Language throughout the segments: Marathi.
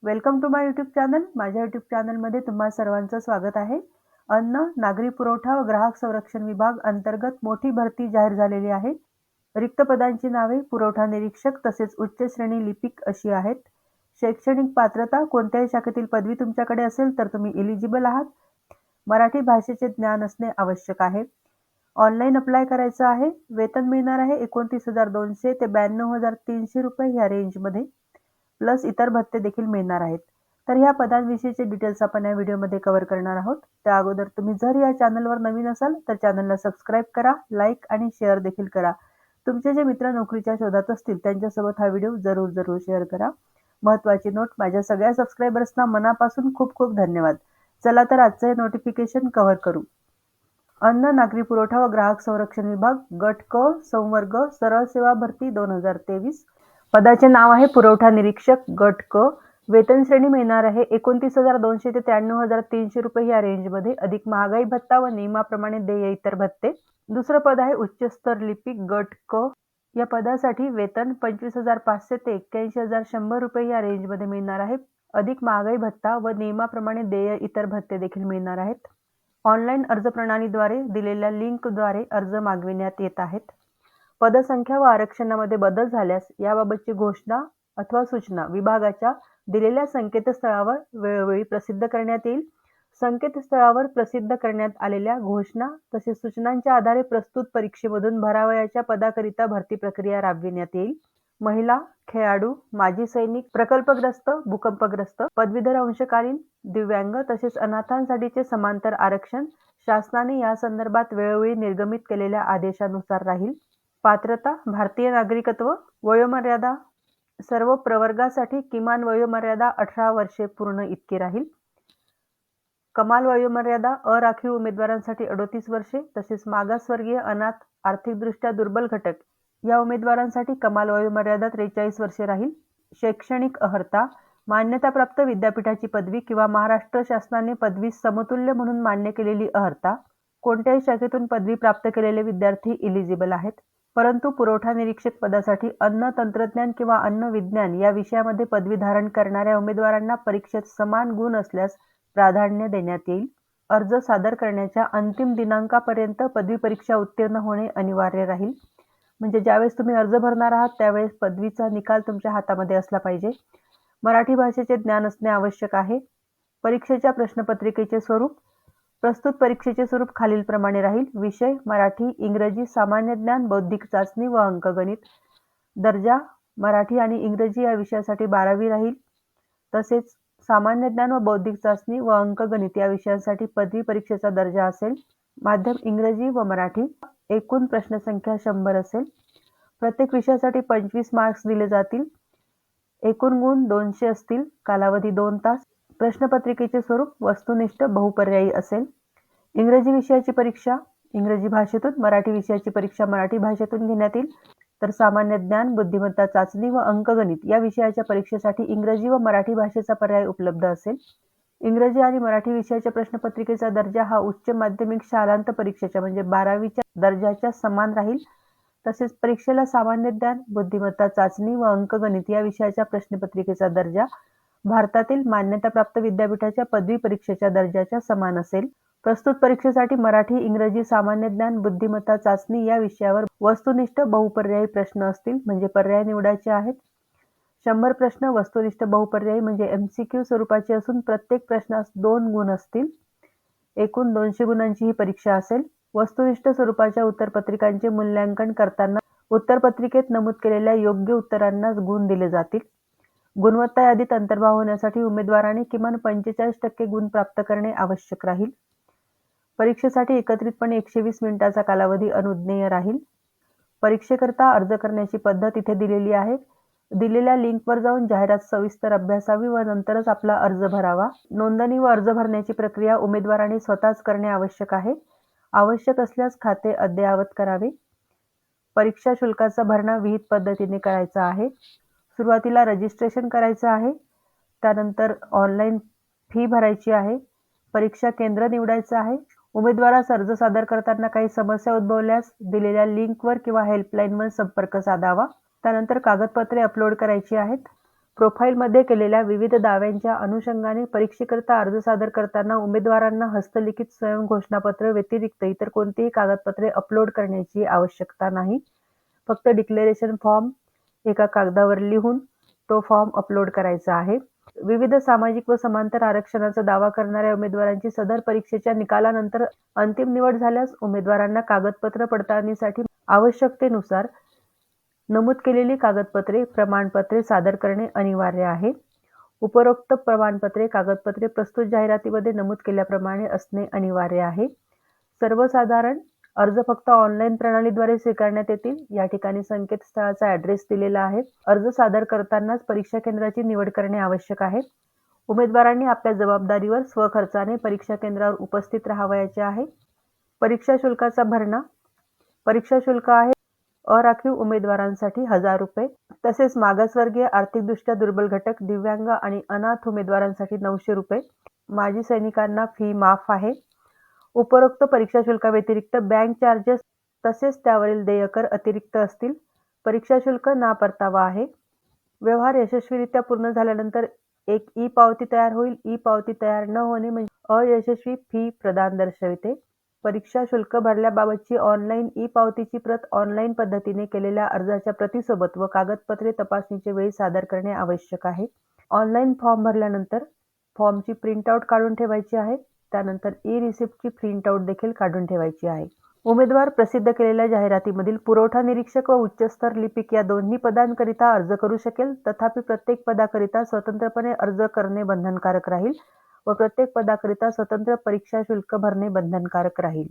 Welcome to my YouTube channel. माझ्या यूट्यूब चॅनलमध्ये तुम्हा सर्वांचं स्वागत आहे. अन्न, नागरी पुरवठा व ग्राहक संरक्षण विभाग अंतर्गत मोठी भरती जाहीर झालेली आहे. रिक्त पदांची नावे पुरवठा निरीक्षक तसेच उच्च श्रेणी लिपिक अशी आहेत. शैक्षणिक पात्रता कोणत्याही शाखेतील पदवी तुमच्याकडे असेल तर तुम्ही एलिजिबल आहात. मराठी भाषेचे ज्ञान असणे आवश्यक आहे. ऑनलाईन अप्लाय करायचं आहे. वेतन मिळणार आहे 29,200 ते 92,300 रुपये ह्या रेंजमध्ये, प्लस इतर भत्ते देखील मिळणार आहेत. तर ह्या पदांविषयीचे डिटेल्स आपण या व्हिडिओमध्ये कव्हर करणार आहोत. त्या अगोदर तुम्ही जर या चॅनलवर नवीन असाल तर चॅनलला सबस्क्राईब करा, लाईक आणि शेअर देखील करा. तुमचे जे मित्र नोकरीच्या शोधात असतील त्यांच्यासोबत हा व्हिडिओ जरूर शेअर करा. महत्त्वाची नोट, माझ्या सगळ्या सबस्क्रायबर्सना मनापासून खूप खूप धन्यवाद. चला तर आजचं हे नोटिफिकेशन कव्हर करू. अन्न, नागरी पुरवठा व ग्राहक संरक्षण विभाग, गट क, संवर्ग, सरळ सेवा भरती 2023. पदाचे नाव आहे पुरवठा निरीक्षक गट क. वेतन श्रेणी मिळणार आहे 29,200 ते 93,300 रुपये या रेंजमध्ये, अधिक महागाई भत्ता व नियमाप्रमाणे देय इतर भत्ते. दुसरं पद आहे उच्च स्तर लिपिक गट क. या पदासाठी वेतन 25,500 ते 81,100 रुपये या रेंजमध्ये मिळणार आहे, अधिक महागाई भत्ता व नियमाप्रमाणे देय इतर भत्ते देखील मिळणार आहेत. ऑनलाईन अर्ज प्रणालीद्वारे दिलेल्या लिंकद्वारे अर्ज मागविण्यात येत आहेत. पदसंख्या व आरक्षणामध्ये बदल झाल्यास याबाबतची घोषणा अथवा सूचना विभागाच्या दिलेल्या संकेतस्थळावर वेळोवेळी प्रसिद्ध करण्यात येईल. संकेतस्थळावर प्रसिद्ध करण्यात आलेल्या घोषणा तसेच सूचनांच्या आधारे प्रस्तुत परीक्षेमधून भरावयाच्या पदाकरिता भरती प्रक्रिया राबविण्यात येईल. महिला, खेळाडू, माजी सैनिक, प्रकल्पग्रस्त, भूकंपग्रस्त, पदवीधर अंशकालीन, दिव्यांग तसेच अनाथांसाठीचे समांतर आरक्षण शासनाने या संदर्भात वेळोवेळी निर्गमित केलेल्या आदेशानुसार राहील. पात्रता: भारतीय नागरिकत्व. वयोमर्यादा: सर्व प्रवर्गासाठी किमान वयोमर्यादा 18 वर्षे पूर्ण इतकी राहील. कमाल वयोमर्यादा: अराखीव उमेदवारांसाठी 38 वर्षे तसेच मागासवर्गीय, अनाथ, आर्थिकदृष्ट्या दुर्बल घटक या उमेदवारांसाठी कमाल वयोमर्यादा 43 वर्षे राहील. शैक्षणिक अर्हता: मान्यताप्राप्त विद्यापीठाची पदवी किंवा महाराष्ट्र शासनाने पदवीस समतुल्य म्हणून मान्य केलेली अर्हता. कोणत्याही शाखेतून पदवी प्राप्त केलेले विद्यार्थी एलिजिबल आहेत. परंतु पुरवठा निरीक्षक पदासाठी अन्न तंत्रज्ञान किंवा अन्न विज्ञान या विषयामध्ये पदवी धारण करणाऱ्या उमेदवारांना परीक्षेत समान गुण असल्यास प्राधान्य देण्यात येईल. अर्ज सादर करण्याच्या अंतिम दिनांकापर्यंत पदवी परीक्षा उत्तीर्ण होणे अनिवार्य राहील. म्हणजे ज्यावेळेस तुम्ही अर्ज भरणार आहात त्यावेळेस पदवीचा निकाल तुमच्या हातामध्ये असला पाहिजे. मराठी भाषेचे ज्ञान असणे आवश्यक आहे. परीक्षेच्या प्रश्नपत्रिकेचे स्वरूप: प्रस्तुत परीक्षेचे स्वरूप खालीलप्रमाणे राहील. विषय: मराठी, इंग्रजी, सामान्य ज्ञान, बौद्धिक चाचणी व अंकगणित. दर्जा: मराठी आणि इंग्रजी या विषयासाठी 12वी राहील. तसेच सामान्य ज्ञान व बौद्धिक चाचणी व अंकगणित या विषयांसाठी पदवी परीक्षेचा दर्जा असेल. माध्यम इंग्रजी व मराठी. एकूण प्रश्नसंख्या 100 असेल. प्रत्येक विषयासाठी 25 मार्क्स दिले जातील. एकूण गुण 200 असतील. कालावधी 2 तास. प्रश्नपत्रिकेचे स्वरूप वस्तुनिष्ठ बहुपर्यायी असेल. इंग्रजी विषयाची परीक्षा इंग्रजी भाषेतून, मराठी विषयाची परीक्षा मराठी भाषेतून घेण्यात येईल. तर सामान्य ज्ञान, बुद्धिमत्ता चाचणी व अंकगणित या विषयाच्या परीक्षेसाठी इंग्रजी व मराठी भाषेचा पर्याय उपलब्ध असेल. इंग्रजी आणि मराठी विषयाच्या प्रश्नपत्रिकेचा दर्जा हा उच्च माध्यमिक शालांत परीक्षेच्या म्हणजे 12वीच्या दर्जाच्या समान राहील. तसेच परीक्षेला सामान्य ज्ञान, बुद्धिमत्ता चाचणी व अंकगणित या विषयाच्या प्रश्नपत्रिकेचा दर्जा भारतातील मान्यताप्राप्त विद्यापीठाच्या पदवी परीक्षेच्या दर्जाच्या समान असेल. प्रस्तुत परीक्षेसाठी मराठी, इंग्रजी, सामान्य ज्ञान, बुद्धिमत्ता चाचणी या विषयावर वस्तुनिष्ठ बहुपर्यायी प्रश्न असतील, म्हणजे पर्याय निवडायचे आहेत. 100 प्रश्न वस्तुनिष्ठ बहुपर्यायी म्हणजे MCQ स्वरूपाचे असून प्रत्येक प्रश्नास 2 गुण असतील. एकूण 200 गुणांची ही परीक्षा असेल. वस्तुनिष्ठ स्वरूपाच्या उत्तरपत्रिकांचे मूल्यांकन करताना उत्तरपत्रिकेत नमूद केलेल्या योग्य उत्तरांनाच गुण दिले जातील. गुणवत्ता यादीत अंतर्भाव होण्यासाठी उमेदवाराने किमान 45% गुण प्राप्त करणे आवश्यक राहील. परीक्षेसाठी एकत्रितपणे 120 मिनिटाचा कालावधी अनुज्ञेय राहील. परीक्षेकरता अर्ज करण्याची पद्धत इथे दिलेली आहे. दिलेल्या लिंकवर जाऊन जाहिरात सविस्तर अभ्यासावी व नंतरच आपला अर्ज भरावा. नोंदणी व अर्ज भरण्याची प्रक्रिया उमेदवाराने स्वतःच करणे आवश्यक आहे. आवश्यक असल्यास खाते अद्ययावत करावे. परीक्षा शुल्काचा भरणा विहित पद्धतीने करायचा आहे. सुरुवातीला रजिस्ट्रेशन करायचं आहे. त्यानंतर ऑनलाईन फी भरायची आहे. परीक्षा केंद्र निवडायचं आहे. उमेदवारास अर्ज सादर करताना काही समस्या उद्भवल्यास दिलेल्या लिंकवर किंवा हेल्पलाईनवर संपर्क साधावा. त्यानंतर कागदपत्रे अपलोड करायची आहेत. प्रोफाईलमध्ये केलेल्या विविध दाव्यांच्या अनुषंगाने परीक्षेकरता अर्ज सादर करताना उमेदवारांना हस्तलिखित स्वयं घोषणापत्र व्यतिरिक्त इतर कोणतीही कागदपत्रे अपलोड करण्याची आवश्यकता नाही. फक्त डिक्लेरेशन फॉर्म एका कागदावर लिहून तो फॉर्म अपलोड करायचा आहे. विविध सामाजिक व समांतर आरक्षणाचा दावा करणाऱ्या उमेदवारांची सदर परीक्षेच्या निकालानंतर अंतिम निवड झाल्यास उमेदवारांना कागदपत्र पडताळणीसाठी आवश्यकतेनुसार नमूद केलेली कागदपत्रे, प्रमाणपत्रे सादर करणे अनिवार्य आहे. उपरोक्त प्रमाणपत्रे, कागदपत्रे प्रस्तुत जाहिरातीमध्ये नमूद केल्याप्रमाणे असणे अनिवार्य आहे. सर्वसाधारण अर्ज फक्त ऑनलाईन प्रणालीद्वारे स्वीकारण्यात येतील. या ठिकाणी संकेतस्थळाचा ॲड्रेस दिलेला आहे. अर्ज सादर करतानाच परीक्षा केंद्राची निवड करणे आवश्यक आहे. उमेदवारांनी आपल्या जबाबदारीवर स्वखर्चाने परीक्षा केंद्रावर उपस्थित राहावयाचे आहे. परीक्षा शुल्काचा भरणा. परीक्षा शुल्क आहे अराखीव उमेदवारांसाठी 1000 रुपये, तसेच मागासवर्गीय, आर्थिकदृष्ट्या दुर्बल घटक, दिव्यांग आणि अनाथ उमेदवारांसाठी 900 रुपये. माजी सैनिकांना फी माफ आहे. उपरोक्त परीक्षा शुल्काव्यतिरिक्त बँक चार्जेस तसेच त्यावरील देयकर अतिरिक्त असतील. परीक्षा शुल्क ना परतावा आहे. व्यवहार यशस्वीरित्या पूर्ण झाल्यानंतर एक ई-पावती तयार होईल. ई-पावती तयार न होणे म्हणजे अयशस्वी फी प्रदान दर्शविते. परीक्षा शुल्क भरल्याबाबतची ऑनलाईन ई-पावतीची प्रत ऑनलाईन पद्धतीने केलेल्या अर्जाच्या प्रतीसोबत व कागदपत्रे तपासणीचे वेळी सादर करणे आवश्यक आहे. ऑनलाईन फॉर्म भरल्यानंतर फॉर्मची प्रिंटआउट काढून ठेवायची आहे. त्यानंतर ई-रिसिप्टची प्रिंटआउट देखील काढून ठेवायची आहे. उमेदवार प्रसिद्ध केलेल्या जाहिरातीमधील पुरवठा निरीक्षक व उच्चस्तर लिपिक या दोन्ही पदांकरिता अर्ज करू शकेल. तथापि प्रत्येक पदाकरिता स्वतंत्रपणे अर्ज करणे बंधनकारक राहील व प्रत्येक पदाकरिता स्वतंत्र परीक्षा शुल्क भरणे बंधनकारक राहील.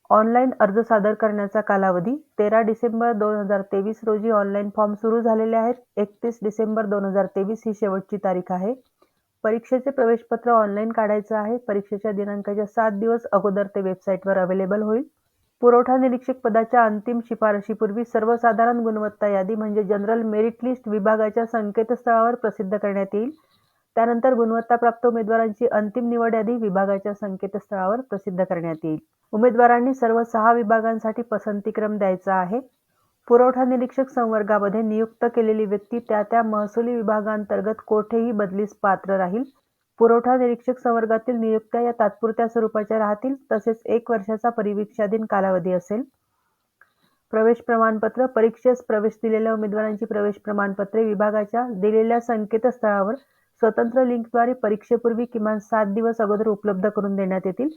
ऑनलाईन अर्ज सादर करण्याचा कालावधी 13 डिसेंबर 2023 रोजी ऑनलाईन फॉर्म सुरू झालेले आहेत. 31 डिसेंबर 2023 ही शेवटची तारीख आहे. परीक्षेचे प्रवेशपत्र ऑनलाईन काढायचं आहे. परीक्षेच्या दिनांकाच्या 7 दिवस अगोदर ते वेबसाईटवर अवेलेबल होईल. पुरवठा निरीक्षक पदाच्या अंतिम शिफारशीपूर्वी सर्वसाधारण गुणवत्ता यादी म्हणजे जनरल मेरिट लिस्ट विभागाच्या संकेतस्थळावर प्रसिद्ध करण्यात येईल. त्यानंतर गुणवत्ताप्राप्त उमेदवारांची अंतिम निवड यादी विभागाच्या संकेतस्थळावर प्रसिद्ध करण्यात येईल. उमेदवारांनी सर्व 6 विभागांसाठी पसंतीक्रम द्यायचा आहे. पुरवठा निरीक्षक संवर्गामध्ये नियुक्त केलेली व्यक्ती त्या महसुली विभागांतर्गत कोठेही बदलीस पात्र राहील. पुरवठा निरीक्षक संवर्गातील नियुक्त्या या तात्पुरत्या स्वरूपाच्या राहतील. तसेच 1 वर्षाचा परिवीक्षाधीन कालावधी असेल. प्रवेश प्रमाणपत्र. परीक्षेस प्रवेश दिलेल्या उमेदवारांची प्रवेश प्रमाणपत्रे विभागाच्या दिलेल्या संकेतस्थळावर स्वतंत्र लिंकद्वारे परीक्षेपूर्वी किमान 7 दिवस अगोदर उपलब्ध करून देण्यात येतील.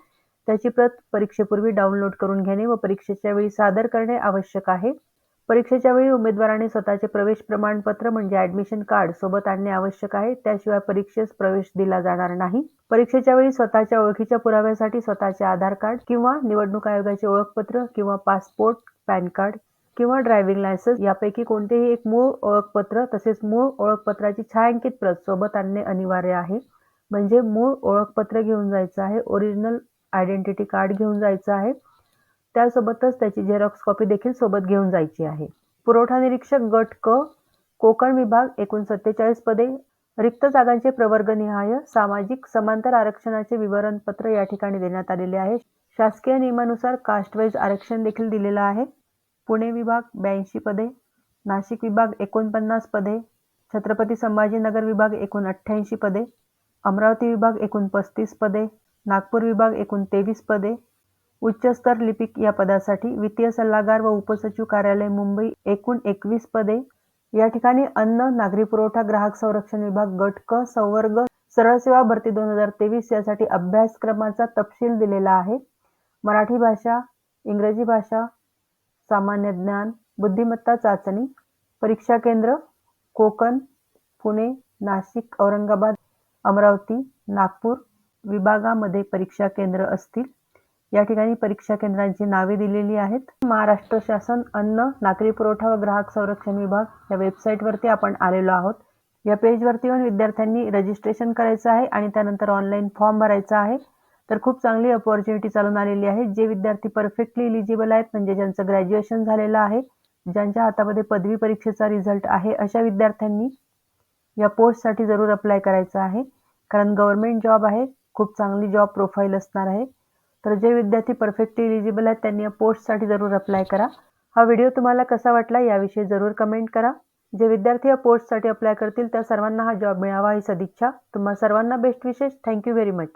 त्याची प्रत परीक्षेपूर्वी डाउनलोड करून घेणे व परीक्षेच्या वेळी सादर करणे आवश्यक आहे. परीक्षेच्या वेळी उमेदवारांनी स्वतःचे प्रवेश प्रमाणपत्र म्हणजे ॲडमिशन कार्ड सोबत आणणे आवश्यक आहे. त्याशिवाय परीक्षेस प्रवेश दिला जाणार नाही. परीक्षेच्या वेळी स्वतःच्या ओळखीच्या पुराव्यासाठी स्वतःचे आधार कार्ड किंवा निवडणूक आयोगाचे ओळखपत्र किंवा पासपोर्ट, पॅन कार्ड किंवा ड्रायव्हिंग लायसन्स यापैकी कोणतेही एक मूळ ओळखपत्र तसेच मूळ ओळखपत्राची छायांकित प्रत सोबत आणणे अनिवार्य आहे. म्हणजे मूळ ओळखपत्र घेऊन जायचं आहे. ओरिजिनल आयडेंटिटी कार्ड घेऊन जायचं आहे. त्यासोबतच त्याची झेरॉक्स कॉपी देखील सोबत घेऊन जायची आहे. पुरवठा निरीक्षक गट क कोकण विभाग एकूण 47 पदे. रिक्त जागांचे प्रवर्गनिहाय सामाजिक समांतर आरक्षणाचे विवरणपत्र या ठिकाणी देण्यात आलेले आहे. शासकीय नियमानुसार कास्ट वाईज आरक्षण देखील दिलेलं आहे. पुणे विभाग 82 पदे, नाशिक विभाग 49 पदे, छत्रपती संभाजीनगर विभाग एकूण 88 पदे, अमरावती विभाग एकूण 35 पदे, नागपूर विभाग एकूण 23 पदे. उच्चस्तर लिपिक या पदासाठी वित्तीय सल्लागार व उपसचिव कार्यालय मुंबई एकूण 21 पदे. या ठिकाणी अन्न, नागरी पुरवठा, ग्राहक संरक्षण विभाग गट क संवर्ग सरळ सेवा भरती 2023 यासाठी अभ्यासक्रमाचा तपशील दिलेला आहे. मराठी भाषा, इंग्रजी भाषा, सामान्य ज्ञान, बुद्धिमत्ता चाचणी. परीक्षा केंद्र कोकण, पुणे, नाशिक, औरंगाबाद, अमरावती, नागपूर विभागामध्ये परीक्षा केंद्र असतील. या ठिकाणी परीक्षा केंद्रांची नावे दिलेली आहेत. महाराष्ट्र शासन अन्न, नागरी पुरवठा व ग्राहक संरक्षण विभाग या वेबसाईटवरती आपण आलेलो आहोत. या पेजवरती येऊन विद्यार्थ्यांनी रजिस्ट्रेशन करायचं आहे आणि त्यानंतर ऑनलाईन फॉर्म भरायचा आहे. तर खूप चांगली अपॉर्च्युनिटी चालून आलेली आहे. जे विद्यार्थी परफेक्टली इलिजिबल आहेत म्हणजे ज्यांचं ग्रॅज्युएशन झालेलं आहे, ज्यांच्या हातामध्ये पदवी परीक्षेचा रिझल्ट आहे, अशा विद्यार्थ्यांनी या पोस्टसाठी जरूर अप्लाय करायचं आहे. कारण गव्हर्नमेंट जॉब आहे, खूप चांगली जॉब प्रोफाईल असणार आहे. तर जे विद्यार्थी परफेक्टली इलिजिबल आहेत त्यांनी या पोस्टसाठी जरूर अप्लाय करा. हा व्हिडिओ तुम्हाला कसा वाटला याविषयी जरूर कमेंट करा. जे विद्यार्थी या पोस्टसाठी अप्लाय करतील त्या सर्वांना हा जॉब मिळावा ही सदिच्छा. तुम्हा सर्वांना best wishes. Thank you very much.